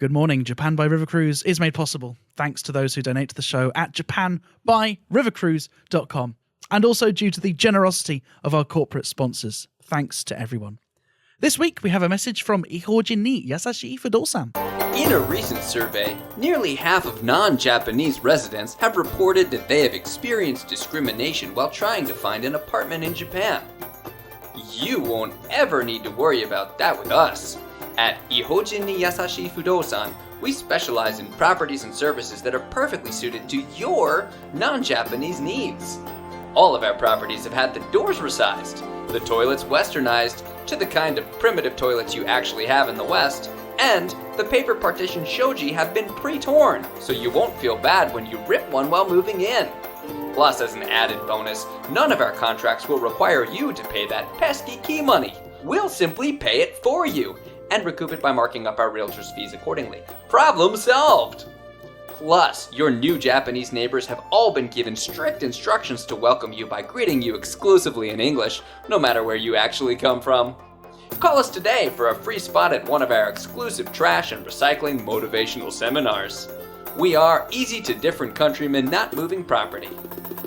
Good morning. Japan by River Cruise is made possible thanks to those who donate to the show at japanbyrivercruise.com, and also due to the generosity of our corporate sponsors. Thanks to everyone. This week, we have a message from Ihojin ni Yasashi Fudosan. In a recent survey, nearly half of non-Japanese residents have reported that they have experienced discrimination while trying to find an apartment in Japan. You won't ever need to worry about that with us. At Ihojin ni Yasashi Fudosan, we specialize in properties and services that are perfectly suited to your non-Japanese needs. All of our properties have had the doors resized, the toilets westernized to the kind of primitive toilets you actually have in the West, and the paper partition shoji have been pre-torn, so you won't feel bad when you rip one while moving in. Plus, as an added bonus, none of our contracts will require you to pay that pesky key money. We'll simply pay it for you and recoup it by marking up our realtor's fees accordingly. Problem solved! Plus, your new Japanese neighbors have all been given strict instructions to welcome you by greeting you exclusively in English, no matter where you actually come from. Call us today for a free spot at one of our exclusive trash and recycling motivational seminars. We are easy-to-different countrymen not moving property.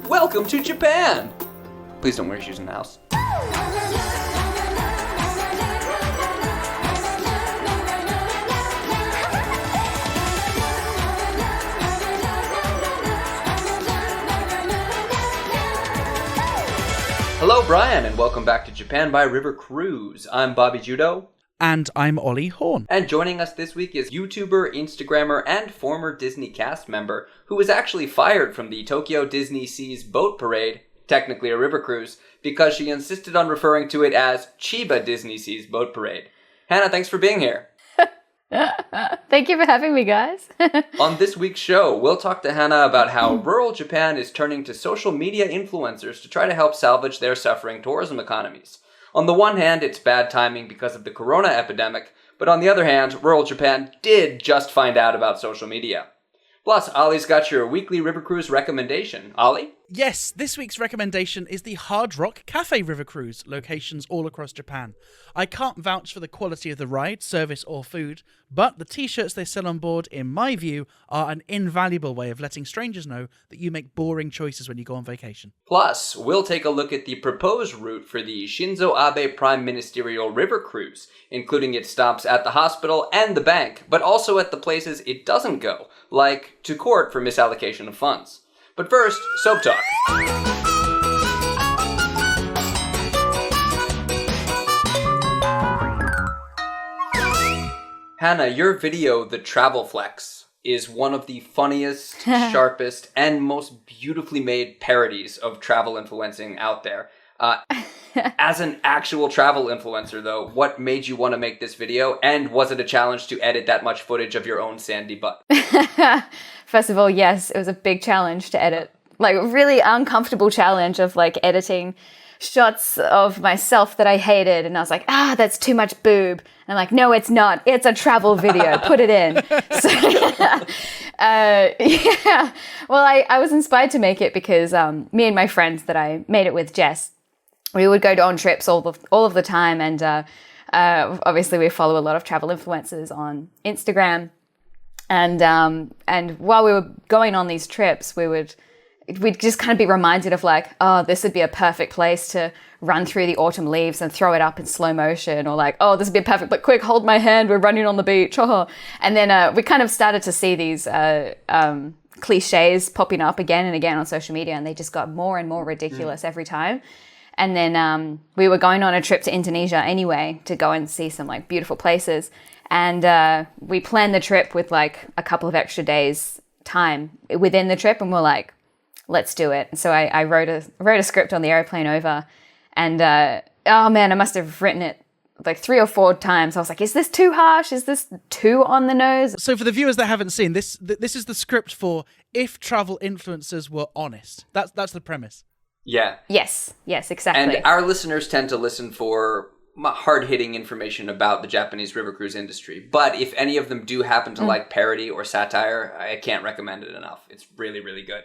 Welcome to Japan! Please don't wear shoes in the house. Hello, Brian, and welcome back to Japan by River Cruise. I'm Bobby Judo. And I'm Ollie Horn. And joining us this week is YouTuber, Instagrammer, and former Disney cast member who was actually fired from the Tokyo Disney Seas boat parade, technically a river cruise, because she insisted on referring to it as Chiba Disney Seas boat parade. Hannah, thanks for being here. Thank you for having me, guys. On this week's show, we'll talk to Hannah about how rural Japan is turning to social media influencers to try to help salvage their suffering tourism economies. On the one hand, it's bad timing because of the corona epidemic, but on the other hand, rural Japan did just find out about social media. Plus, Ollie's got your weekly River Cruise recommendation. Ollie? Yes, this week's recommendation is the Hard Rock Cafe River Cruise, locations all across Japan. I can't vouch for the quality of the ride, service or food, but the t-shirts they sell on board, in my view, are an invaluable way of letting strangers know that you make boring choices when you go on vacation. Plus, we'll take a look at the proposed route for the Shinzo Abe Prime Ministerial River Cruise, including its stops at the hospital and the bank, but also at the places it doesn't go, like to court for misallocation of funds. But first, soap talk. Hannah, your video, The Travel Flex, is one of the funniest, sharpest, and most beautifully made parodies of travel influencing out there. As an actual travel influencer, though, what made you want to make this video? And was it a challenge to edit that much footage of your own sandy butt? First of all, yes, it was a big challenge to edit. Like, a really uncomfortable challenge of, like, editing shots of myself that I hated. And I was like, that's too much boob. And I'm like, no, it's not. It's a travel video. Put it in. So, yeah. Well, I was inspired to make it because me and my friends that I made it with, Jess, we would go on trips all of the time. And obviously we follow a lot of travel influencers on Instagram. And while we were going on these trips, we'd just kind of be reminded of like, oh, this would be a perfect place to run through the autumn leaves and throw it up in slow motion, or like, oh, this would be perfect, but quick, hold my hand, we're running on the beach. Oh. And then we kind of started to see these cliches popping up again and again on social media, and they just got more and more ridiculous every time. And then we were going on a trip to Indonesia anyway to go and see some like beautiful places. And we planned the trip with like a couple of extra days time within the trip, and we're like, let's do it. So I wrote a script on the airplane over, and oh man, I must have written it like 3 or 4 times. I was like, is this too harsh? Is this too on the nose? So for the viewers that haven't seen, this is the script for if travel influencers were honest. That's the premise. Yeah. Yes, exactly. And our listeners tend to listen for hard-hitting information about the Japanese river cruise industry. But if any of them do happen to like parody or satire, I can't recommend it enough. It's really, really good.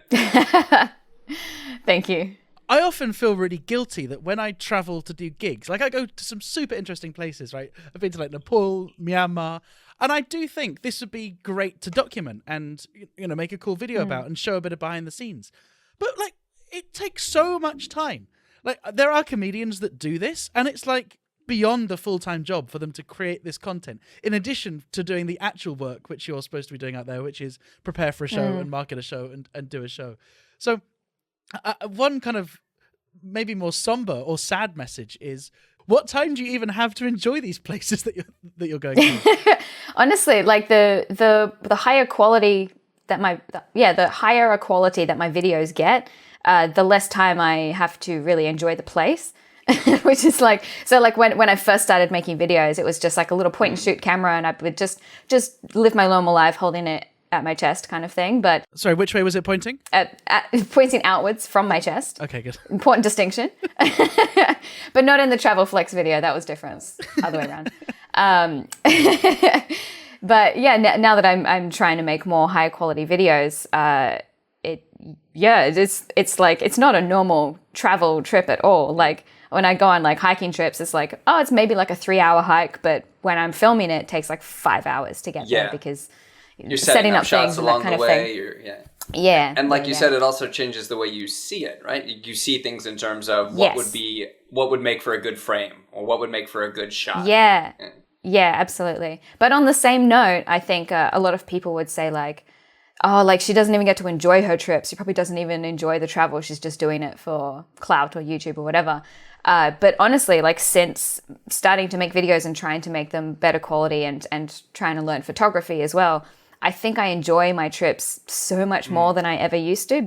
Thank you. I often feel really guilty that when I travel to do gigs, like I go to some super interesting places, right? I've been to like Nepal, Myanmar. And I do think this would be great to document and, make a cool video about and show a bit of behind the scenes. But, like, it takes so much time. Like, there are comedians that do this, and it's, like, beyond a full-time job for them to create this content, in addition to doing the actual work, which you're supposed to be doing out there, which is prepare for a show and market a show and do a show. So one kind of maybe more somber or sad message is, what time do you even have to enjoy these places that you're going to? Honestly, like the higher quality that the higher a quality that my videos get, the less time I have to really enjoy the place. Which is like, so like when I first started making videos, it was just like a little point and shoot camera, and I would just live my normal life holding it at my chest kind of thing. But sorry, which way was it pointing? Pointing outwards from my chest. Okay, good. Important distinction. But not in the travel flex video. That was different. It's the other way around. But yeah, now that I'm trying to make more high quality videos, it's like, it's not a normal travel trip at all. Like when I go on like hiking trips, it's like, oh, it's maybe like a 3-hour hike, but when I'm filming it takes like 5 hours to get there because you're setting up shots things along and that the kind way. of thing. Yeah. And like you said, it also changes the way you see it, right? You see things in terms of what would make for a good frame, or what would make for a good shot. Yeah, absolutely. But on the same note, I think a lot of people would say like, oh, like she doesn't even get to enjoy her trips. She probably doesn't even enjoy the travel. She's just doing it for clout or YouTube or whatever. But honestly, like since starting to make videos and trying to make them better quality and trying to learn photography as well, I think I enjoy my trips so much more than I ever used to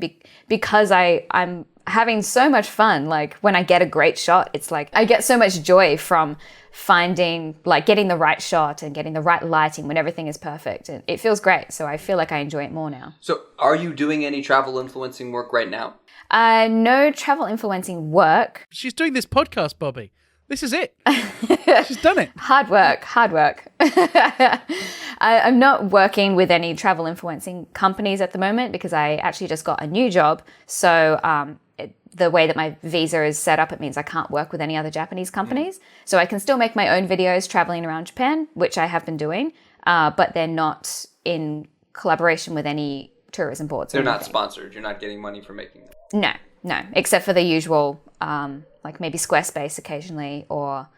because I'm having so much fun. Like when I get a great shot, it's like I get so much joy from finding, like getting the right shot and getting the right lighting when everything is perfect. And it feels great. So I feel like I enjoy it more now. So are you doing any travel influencing work right now? No travel influencing work. She's doing this podcast, Bobby. This is it. She's done it. Hard work. I'm not working with any travel influencing companies at the moment because I actually just got a new job. So the way that my visa is set up, it means I can't work with any other Japanese companies. So I can still make my own videos traveling around Japan, which I have been doing, but they're not in collaboration with any tourism boards. They're not sponsored. You're not getting money for making them. No, except for the usual, like maybe Squarespace occasionally or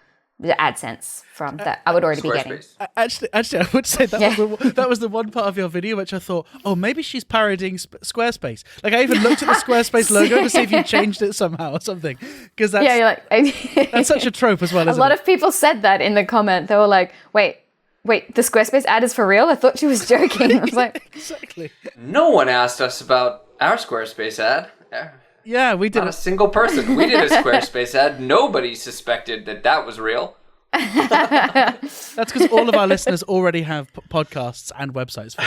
the AdSense from that I would already be getting. Actually, I would say that was the one part of your video which I thought, oh, maybe she's parodying Squarespace. Like I even looked at the Squarespace logo to see if you changed it somehow or something. Because that's, you're like, that's such a trope as well, isn't it? A lot of people said that in the comment. They were like, wait, the Squarespace ad is for real? I thought she was joking. I was like, exactly. No one asked us about our Squarespace ad. Yeah, we did. Not a single person. We did a Squarespace ad. Nobody suspected that was real. That's because all of our listeners already have podcasts and websites for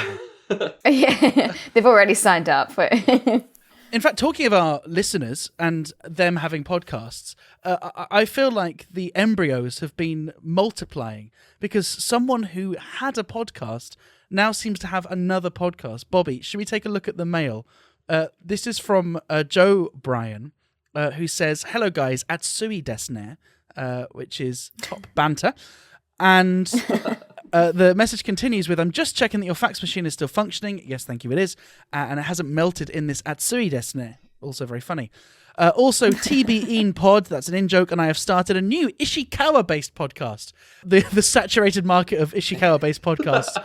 them. Yeah, they've already signed up. In fact, talking of our listeners and them having podcasts, I feel like the embryos have been multiplying because someone who had a podcast now seems to have another podcast. Bobby, should we take a look at the mail? This is from Joe Bryan, who says, "Hello guys, Atsui desu ne," which is top banter. And the message continues with, "I'm just checking that your fax machine is still functioning." Yes, thank you, it is. And it hasn't melted in this Atsui desu ne. Also very funny. Also, TB Pod, that's an in-joke, and I have started a new Ishikawa-based podcast. The saturated market of Ishikawa-based podcasts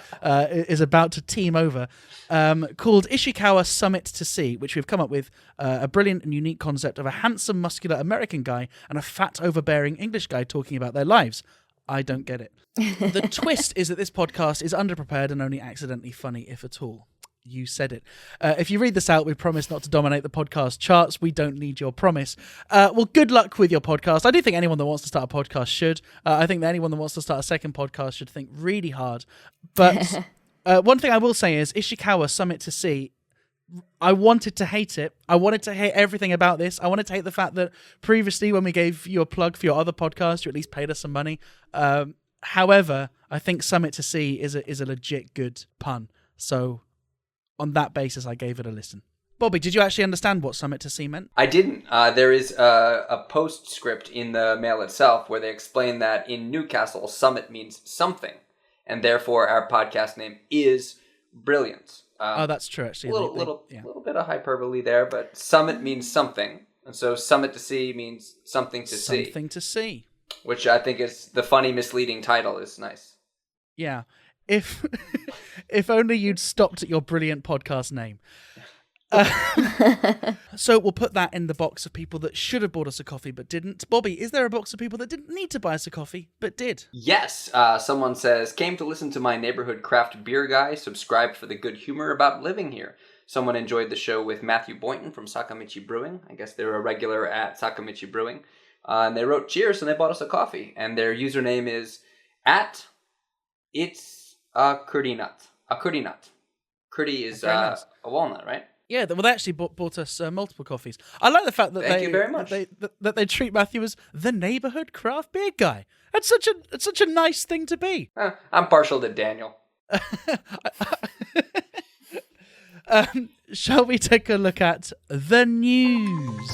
is about to team over, called Ishikawa Summit to See, which we've come up with a brilliant and unique concept of a handsome, muscular American guy and a fat, overbearing English guy talking about their lives. I don't get it. The twist is that this podcast is underprepared and only accidentally funny, if at all. You said it. If you read this out, we promise not to dominate the podcast charts. We don't need your promise. Well, good luck with your podcast. I do think anyone that wants to start a podcast should. I think that anyone that wants to start a second podcast should think really hard. But one thing I will say is Ishikawa Summit to See, I wanted to hate it. I wanted to hate everything about this. I wanted to hate the fact that previously when we gave you a plug for your other podcast, you at least paid us some money. However, I think Summit to See is a legit good pun. So on that basis, I gave it a listen. Bobby, did you actually understand what Summit to See meant? I didn't. There is a postscript in the mail itself where they explain that in Newcastle, summit means something. and therefore our podcast name is Brilliance. Oh, that's true, actually. A little bit of hyperbole there, but summit means something. And so summit to see means something to see. Something to see. Which I think is the funny, misleading title is nice. Yeah. If if only you'd stopped at your brilliant podcast name. So we'll put that in the box of people that should have bought us a coffee but didn't. Bobby, is there a box of people that didn't need to buy us a coffee but did? Yes. Someone says, came to listen to my neighborhood craft beer guy, subscribed for the good humor about living here. Someone enjoyed the show with Matthew Boynton from Sakamichi Brewing. I guess they're a regular at Sakamichi Brewing. And they wrote cheers and they bought us a coffee. And their username is at it's a curdy nut. A curdy nut. Curdy is a walnut, right? Yeah, well, they actually bought us multiple coffees. I like the fact that Thank you very much. that they treat Matthew as the neighborhood craft beer guy. It's such a nice thing to be. I'm partial to Daniel. Shall we take a look at the news?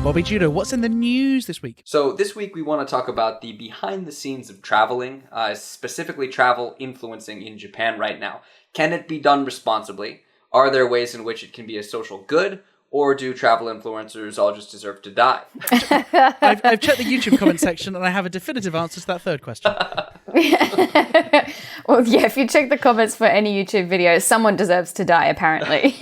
Bobby Judo, what's in the news this week? So this week we want to talk about the behind the scenes of traveling, specifically travel influencing in Japan right now. Can it be done responsibly? Are there ways in which it can be a social good? Or do travel influencers all just deserve to die? I've checked the YouTube comment section and I have a definitive answer to that third question. Well, yeah, if you check the comments for any YouTube video, someone deserves to die, apparently.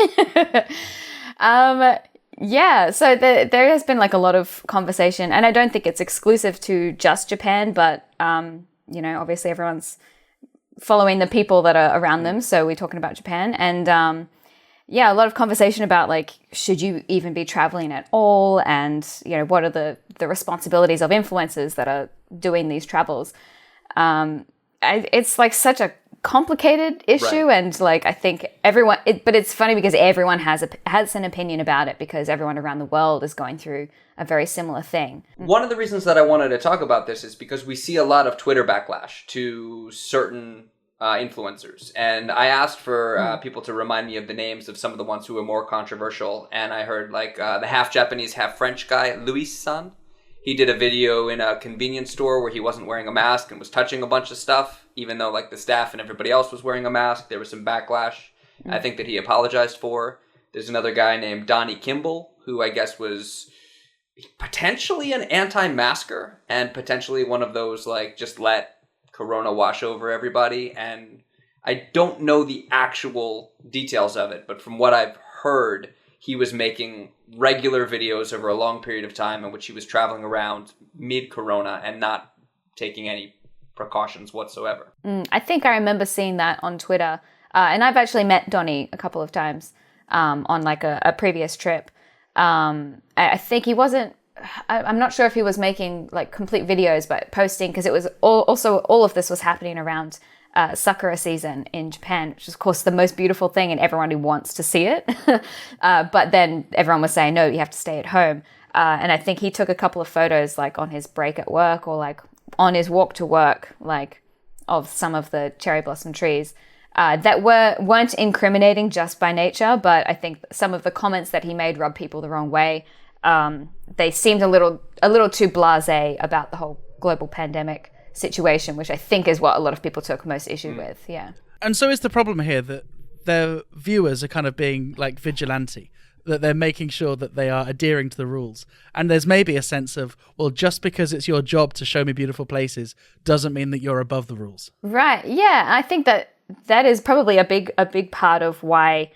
Yeah, so there has been like a lot of conversation, and I don't think it's exclusive to just Japan, but, obviously everyone's following the people that are around them, so we're talking about Japan, and a lot of conversation about like, should you even be traveling at all, and, what are the responsibilities of influencers that are doing these travels. It's like such a complicated issue, right. And like I think everyone, but it's funny because everyone has an opinion about it because everyone around the world is going through a very similar thing. One of the reasons that I wanted to talk about this is because we see a lot of Twitter backlash to certain influencers, and I asked for people to remind me of the names of some of the ones who were more controversial, and I heard like the half Japanese, half French guy, Luis-san. He did a video in a convenience store where he wasn't wearing a mask and was touching a bunch of stuff, even though like the staff and everybody else was wearing a mask. There was some backlash, I think, that he apologized for. There's another guy named Donnie Kimball, who I guess was potentially an anti-masker and potentially one of those like just let Corona wash over everybody. And I don't know the actual details of it, but from what I've heard, he was making regular videos over a long period of time in which he was traveling around mid-corona and not taking any precautions whatsoever. I think I remember seeing that on Twitter. And I've actually met Donnie a couple of times on like a previous trip. I think he wasn't, I'm not sure if he was making like complete videos, but posting, because it was all of this was happening around Sakura season in Japan, which is of course the most beautiful thing and everyone who wants to see it. But then everyone was saying, no, you have to stay at home. And I think he took a couple of photos like on his break at work or like on his walk to work, like of some of the cherry blossom trees that weren't incriminating just by nature. But I think some of the comments that he made rubbed people the wrong way. They seemed a little too blasé about the whole global pandemic situation, which I think is what a lot of people took most issue with. Yeah. And so is the problem here that their viewers are kind of being like vigilante, that they're making sure that they are adhering to the rules. And there's maybe a sense of, well, just because it's your job to show me beautiful places doesn't mean that you're above the rules. Right. Yeah. I think that is probably a big part of why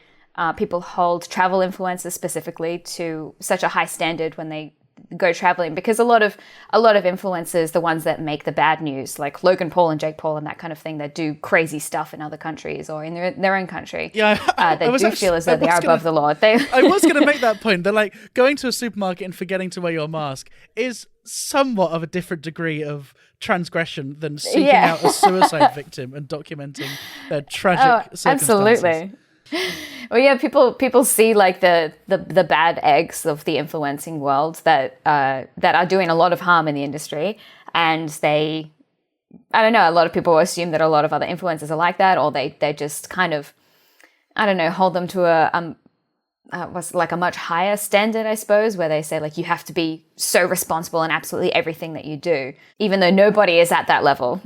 people hold travel influencers specifically to such a high standard when they go traveling, because a lot of influencers, the ones that make the bad news, like Logan Paul and Jake Paul and that kind of thing, that do crazy stuff in other countries or in their own country, they do feel as though they are above the law. I was going to make that point. They're like, going to a supermarket and forgetting to wear your mask is somewhat of a different degree of transgression than seeking out a suicide victim and documenting their tragic circumstances. Absolutely. Well, yeah, people see like the bad eggs of the influencing world that are doing a lot of harm in the industry, and I don't know, a lot of people assume that a lot of other influencers are like that, or they just kind of, I don't know, hold them to was like a much higher standard, I suppose, where they say like you have to be so responsible in absolutely everything that you do, even though nobody is at that level.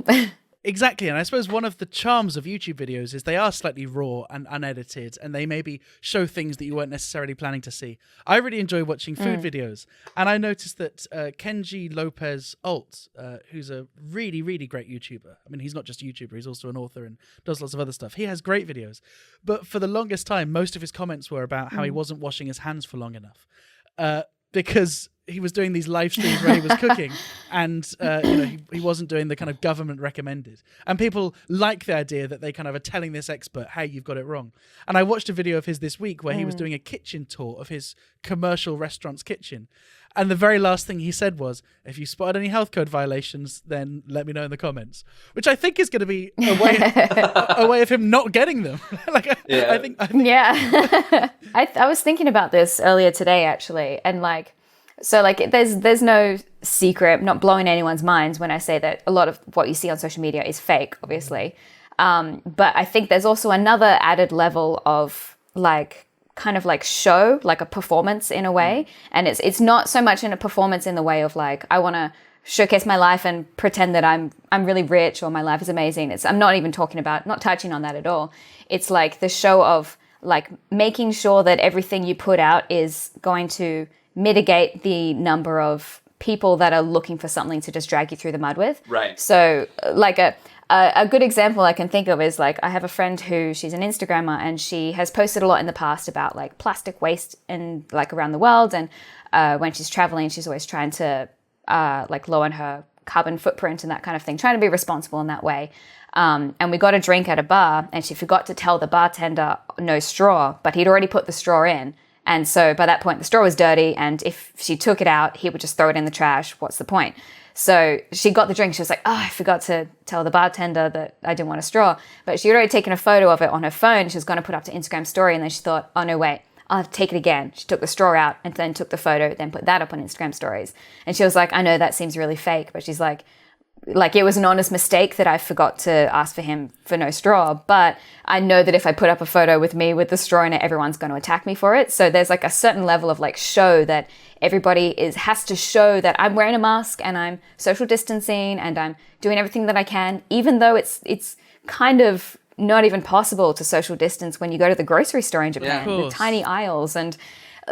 Exactly, and I suppose one of the charms of YouTube videos is they are slightly raw and unedited, and they maybe show things that you weren't necessarily planning to see. I really enjoy watching food videos, and I noticed that Kenji Lopez Alt, who's a really, really great YouTuber. I mean, he's not just a YouTuber, he's also an author and does lots of other stuff. He has great videos, but for the longest time, most of his comments were about how he wasn't washing his hands for long enough. Because he was doing these live streams where he was cooking and he wasn't doing the kind of government recommended. And people like the idea that they kind of are telling this expert, hey, you've got it wrong. And I watched a video of his this week where he was doing a kitchen tour of his commercial restaurant's kitchen. And the very last thing he said was, if you spotted any health code violations, then let me know in the comments. Which I think is going to be a way of him not getting them. I think Yeah. I was thinking about this earlier today, actually. And there's no secret, not blowing anyone's minds when I say that a lot of what you see on social media is fake, obviously. But I think there's also another added level of kind of show, like a performance in a way. And it's not so much in a performance in the way of I want to showcase my life and pretend that I'm really rich or my life is amazing. I'm not even not touching on that at all. It's like the show of making sure that everything you put out is going to mitigate the number of people that are looking for something to just drag you through the mud with. Right. So a good example I can think of is I have a friend who she's an Instagrammer and she has posted a lot in the past about plastic waste and around the world. And when she's traveling, she's always trying to lower her carbon footprint and that kind of thing, trying to be responsible in that way. And we got a drink at a bar and she forgot to tell the bartender no straw, but he'd already put the straw in. And so by that point, the straw was dirty. And if she took it out, he would just throw it in the trash. What's the point? So she got the drink. She was like, oh, I forgot to tell the bartender that I didn't want a straw. But she had already taken a photo of it on her phone. She was going to put up to Instagram story. And then she thought, oh, no, wait, I'll have to take it again. She took the straw out and then took the photo, then put that up on Instagram stories. And she was like, I know that seems really fake. But she's like it was an honest mistake that I forgot to ask for him for no straw. But I know that if I put up a photo with me with the straw in it, everyone's going to attack me for it. So there's a certain level of show that everybody has to show that I'm wearing a mask and I'm social distancing and I'm doing everything that I can, even though it's kind of not even possible to social distance when you go to the grocery store in Japan, the tiny aisles.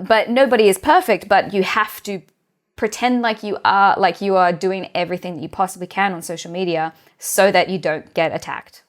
But nobody is perfect, but you have to pretend you are doing everything that you possibly can on social media so that you don't get attacked.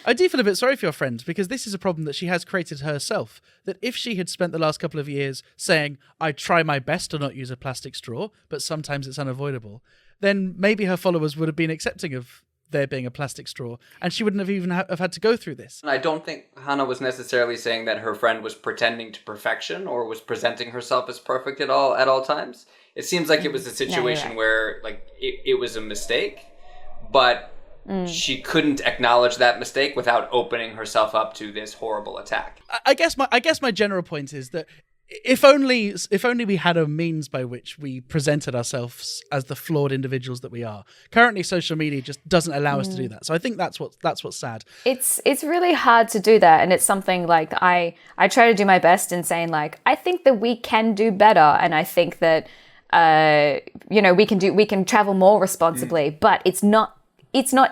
I do feel a bit sorry for your friend because this is a problem that she has created herself. That if she had spent the last couple of years saying, I try my best to not use a plastic straw, but sometimes it's unavoidable, then maybe her followers would have been accepting of there being a plastic straw, and she wouldn't have even have had to go through this. I don't think Hannah was necessarily saying that her friend was pretending to perfection or was presenting herself as perfect at all times. It seems like it was a situation where it was a mistake, but she couldn't acknowledge that mistake without opening herself up to this horrible attack. I guess my general point is that if only we had a means by which we presented ourselves as the flawed individuals that we are. Currently, social media just doesn't allow us to do that. So I think that's what's sad. It's really hard to do that, and it's something I try to do my best in saying I think that we can do better, and I think that we can travel more responsibly, but it's not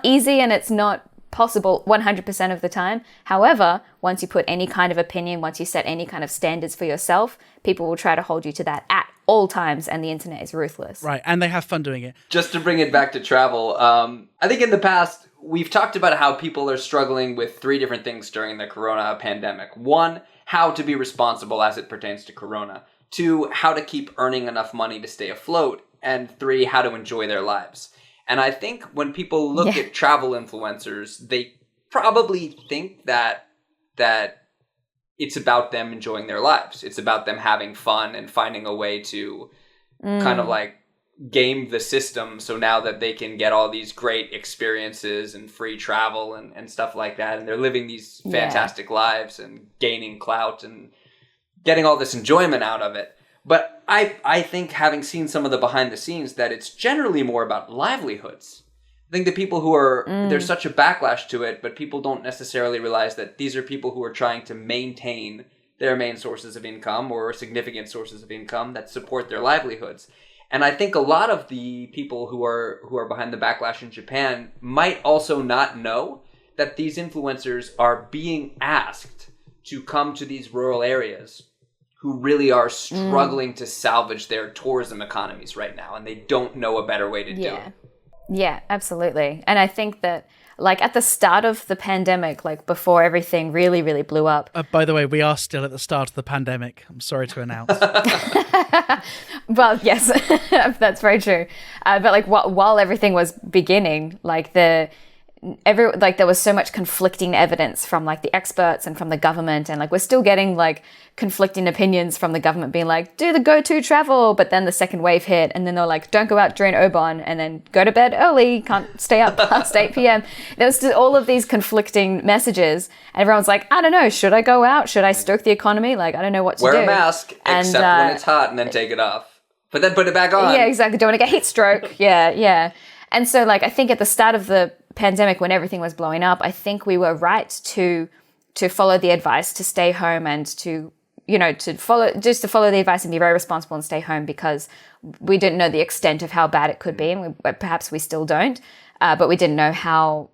easy and it's not possible 100% of the time. However, once you put any kind of opinion, once you set any kind of standards for yourself, people will try to hold you to that at all times, and the internet is ruthless. Right, and they have fun doing it. Just to bring it back to travel, I think in the past, we've talked about how people are struggling with 3 different things during the corona pandemic. 1, how to be responsible as it pertains to corona. 2, how to keep earning enough money to stay afloat. And 3, how to enjoy their lives. And I think when people look at travel influencers, they probably think that it's about them enjoying their lives. It's about them having fun and finding a way to kind of game the system so now that they can get all these great experiences and free travel and stuff like that. And they're living these fantastic lives and gaining clout and getting all this enjoyment out of it. But I think, having seen some of the behind the scenes, that it's generally more about livelihoods. I think the people who are, there's such a backlash to it, but people don't necessarily realize that these are people who are trying to maintain their main sources of income or significant sources of income that support their livelihoods. And I think a lot of the people who are behind the backlash in Japan might also not know that these influencers are being asked to come to these rural areas who really are struggling to salvage their tourism economies right now, and they don't know a better way to do it. Yeah, absolutely. And I think that, like, at the start of the pandemic, like before everything really, really blew up. By the way, we are still at the start of the pandemic. I'm sorry to announce. Well, yes, that's very true. But like while everything was beginning, like there was so much conflicting evidence from like the experts and from the government, and like we're still getting like conflicting opinions from the government being like, do the go-to travel, but then the second wave hit, and then they're like, don't go out during Obon, and then go to bed early, can't stay up past 8 p.m. There was just all of these conflicting messages, and everyone's like, I don't know, should I go out? Should I stoke the economy? Like, I don't know what to do. Wear a mask, except when it's hot, and then take it off. But then put it back on. Yeah, exactly. Don't want to get heat stroke. Yeah. And so, like, I think at the start of the pandemic, when everything was blowing up, I think we were right to follow the advice to stay home and to follow the advice and be very responsible and stay home, because we didn't know the extent of how bad it could be, and perhaps we still don't. But we didn't know how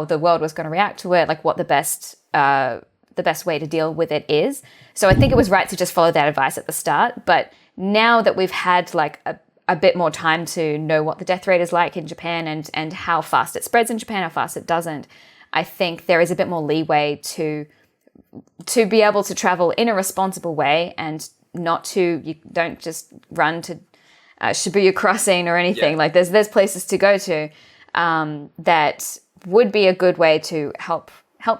the world was going to react to it, like what the best way to deal with it is. So I think it was right to just follow that advice at the start. But now that we've had like a bit more time to know what the death rate is like in Japan and how fast it spreads in Japan, how fast it doesn't, I think there is a bit more leeway to be able to travel in a responsible way, and you don't just run to Shibuya Crossing or anything. Yeah. Like there's places to go to that would be a good way to help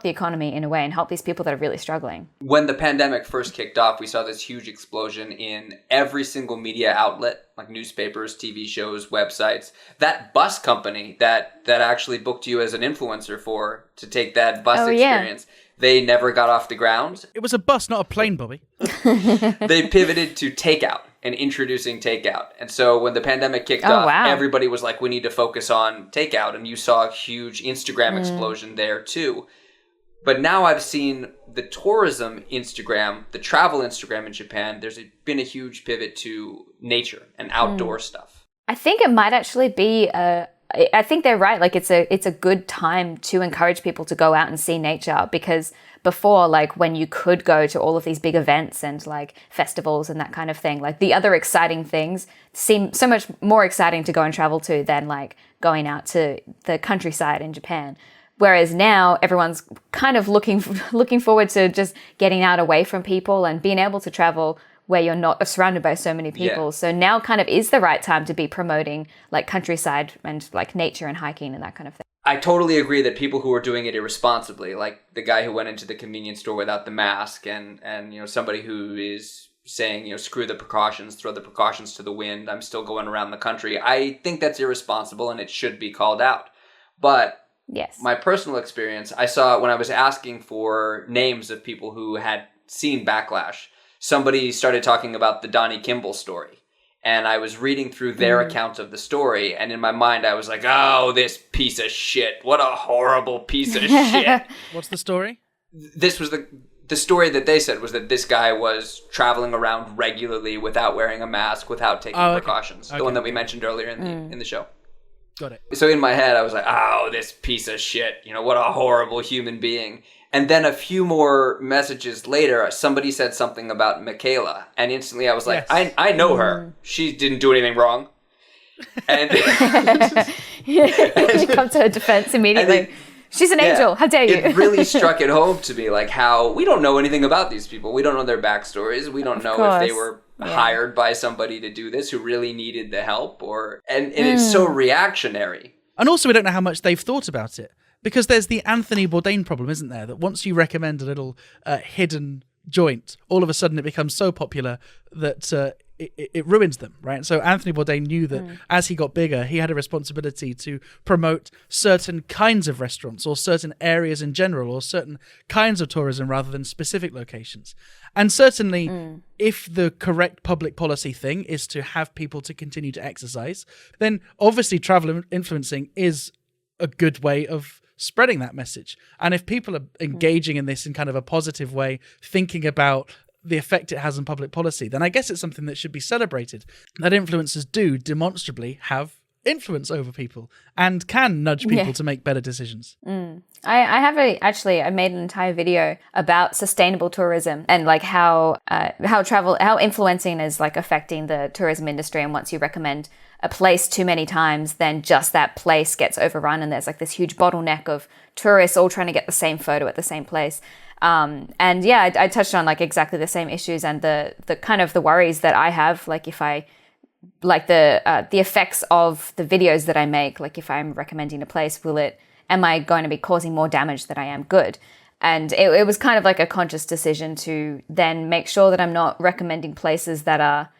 the economy in a way and help these people that are really struggling. When the pandemic first kicked off, we saw this huge explosion in every single media outlet, like newspapers, TV shows, websites. That bus company that actually booked you as an influencer to take that bus experience, they never got off the ground. It was a bus, not a plane, Bobby. They pivoted to takeout and introducing takeout. And so when the pandemic kicked off, everybody was like, we need to focus on takeout. And you saw a huge Instagram explosion there too. But now I've seen the tourism Instagram, the travel Instagram in Japan, there's been a huge pivot to nature and outdoor stuff. I think it might actually be I think they're right. Like it's a good time to encourage people to go out and see nature, because before, like when you could go to all of these big events and like festivals and that kind of thing, like the other exciting things seem so much more exciting to go and travel to than like going out to the countryside in Japan. Whereas now everyone's kind of looking forward to just getting out away from people and being able to travel where you're not surrounded by so many people. Yeah. So now kind of is the right time to be promoting like countryside and like nature and hiking and that kind of thing. I totally agree that people who are doing it irresponsibly, like the guy who went into the convenience store without the mask, and somebody who is saying, screw the precautions, throw the precautions to the wind, I'm still going around the country. I think that's irresponsible and it should be called out. But yes, my personal experience, I saw when I was asking for names of people who had seen backlash, somebody started talking about the Donnie Kimball story. And I was reading through their account of the story, and in my mind I was like, oh, this piece of shit. What a horrible piece of shit. What's the story? This was the story that they said was that this guy was traveling around regularly without wearing a mask, without taking precautions. The one that we mentioned earlier in the show. Got it. So in my head, I was like, oh, this piece of shit. What a horrible human being. And then a few more messages later, somebody said something about Michaela. And instantly I was like, yes. I know her. She didn't do anything wrong. And you come to her defense immediately. She's an angel. How dare you? It really struck it home to me, like how we don't know anything about these people. We don't know their backstories. We don't know if they were hired by somebody to do this who really needed the help, and it's so reactionary. And also we don't know how much they've thought about it. Because there's the Anthony Bourdain problem, isn't there? That once you recommend a little hidden joint, all of a sudden it becomes so popular that it ruins them, right? So Anthony Bourdain knew that as he got bigger, he had a responsibility to promote certain kinds of restaurants or certain areas in general or certain kinds of tourism rather than specific locations. And certainly, if the correct public policy thing is to have people to continue to exercise, then obviously travel influencing is a good way of spreading that message. And if people are engaging in this in kind of a positive way, thinking about the effect it has on public policy, then I guess it's something that should be celebrated, that influencers do demonstrably have influence over people and can nudge people to make better decisions. I have I made an entire video about sustainable tourism and like how influencing is like affecting the tourism industry. And once you recommend a place too many times, then just that place gets overrun and there's like this huge bottleneck of tourists all trying to get the same photo at the same place. I touched on like exactly the same issues and the kind of the worries that I have, like if I like the effects of the videos that I make, like if I'm recommending a place, am I going to be causing more damage than I am good? And it was kind of like a conscious decision to then make sure that I'm not recommending places that are,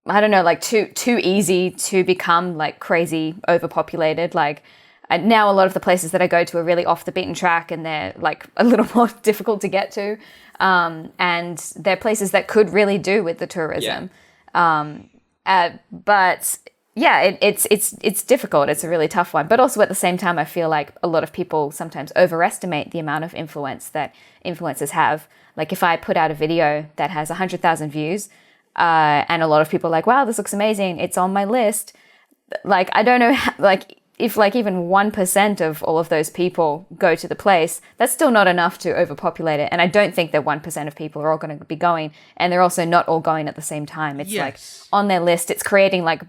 I don't know, like too easy to become like crazy overpopulated. Like now a lot of the places that I go to are really off the beaten track and they're like a little more difficult to get to. And they're places that could really do with the tourism. But yeah, it's difficult. It's a really tough one. But also at the same time, I feel like a lot of people sometimes overestimate the amount of influence that influencers have. Like if I put out a video that has 100,000 views, and a lot of people are like, wow, this looks amazing, it's on my list. Like, I don't know, like if like even 1% of all of those people go to the place, that's still not enough to overpopulate it. And I don't think that 1% of people are all going to be going, and they're also not all going at the same time. It's like on their list, it's creating like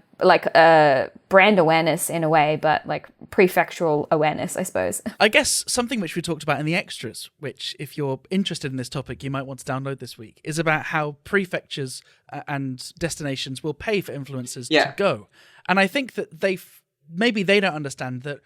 brand awareness in a way, but like prefectural awareness, I suppose. I guess something which we talked about in the extras, which if you're interested in this topic, you might want to download this week, is about how prefectures and destinations will pay for influencers to go. And I think that maybe they don't understand that,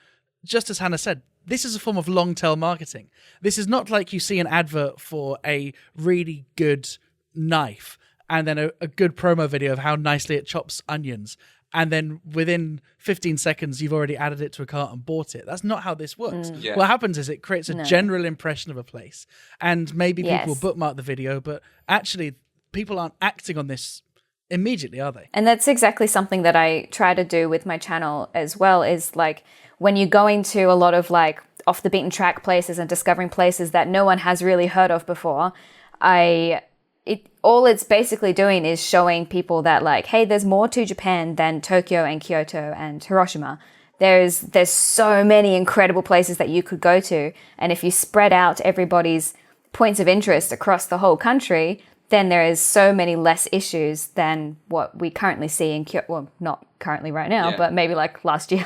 just as Hannah said, this is a form of long-tail marketing. This is not like you see an advert for a really good knife and then a good promo video of how nicely it chops onions, and then within 15 seconds you've already added it to a cart and bought it. That's not how this works. What happens is it creates a general impression of a place, and maybe people will bookmark the video, but actually people aren't acting on this immediately, are they? And that's exactly something that I try to do with my channel as well, is like when you're going to a lot of like off the beaten track places and discovering places that no one has really heard of before, all it's basically doing is showing people that like, hey, there's more to Japan than Tokyo and Kyoto and Hiroshima. There's so many incredible places that you could go to, and if you spread out everybody's points of interest across the whole country, then there is so many less issues than what we currently see in Kyoto. Well, not currently right now, but maybe like last year,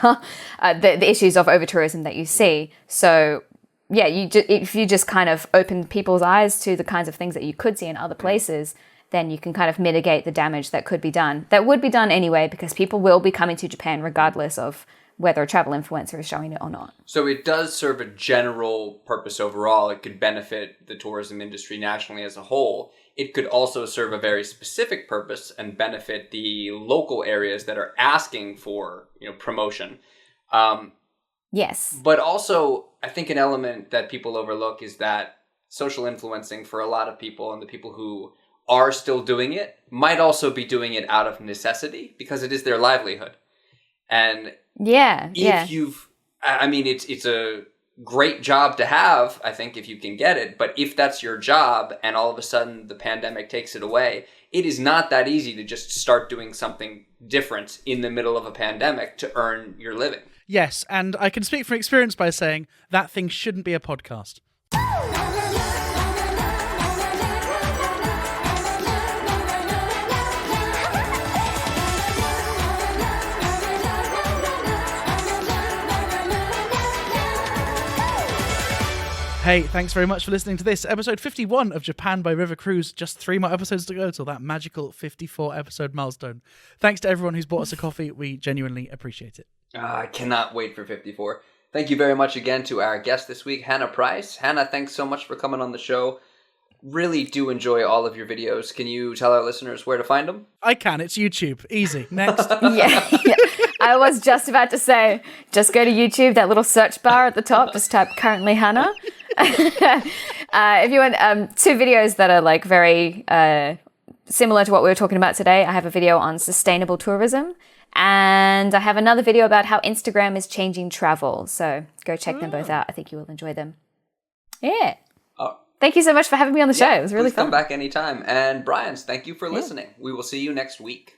the issues of over-tourism that you see. So yeah, if you just kind of open people's eyes to the kinds of things that you could see in other places, then you can kind of mitigate the damage that could be done. That would be done anyway, because people will be coming to Japan regardless of whether a travel influencer is showing it or not. So it does serve a general purpose overall. It could benefit the tourism industry nationally as a whole. It could also serve a very specific purpose and benefit the local areas that are asking for, promotion. Yes. But also, I think an element that people overlook is that social influencing for a lot of people, and the people who are still doing it, might also be doing it out of necessity because it is their livelihood. And it's a great job to have, I think, if you can get it. But if that's your job and all of a sudden the pandemic takes it away, it is not that easy to just start doing something different in the middle of a pandemic to earn your living. Yes, and I can speak from experience by saying that thing shouldn't be a podcast. Hey, thanks very much for listening to this, episode 51 of Japan by River Cruise. Just 3 more episodes to go till that magical 54 episode milestone. Thanks to everyone who's bought us a coffee. We genuinely appreciate it. I cannot wait for 54. Thank you very much again to our guest this week, Hannah Price. Hannah, thanks so much for coming on the show. Really do enjoy all of your videos. Can you tell our listeners where to find them? I can. It's YouTube. Easy. Next. Yeah. I was just about to say, just go to YouTube, that little search bar at the top, just type CurrentlyHannah. If you want 2 videos that are like very similar to what we were talking about today, I have a video on sustainable tourism And I have another video about how Instagram is changing travel. So go check them both out. I think you will enjoy them. Yeah. Thank you so much for having me on the show. It was really fun. Come back anytime. And Brian, thank you for listening. We will see you next week.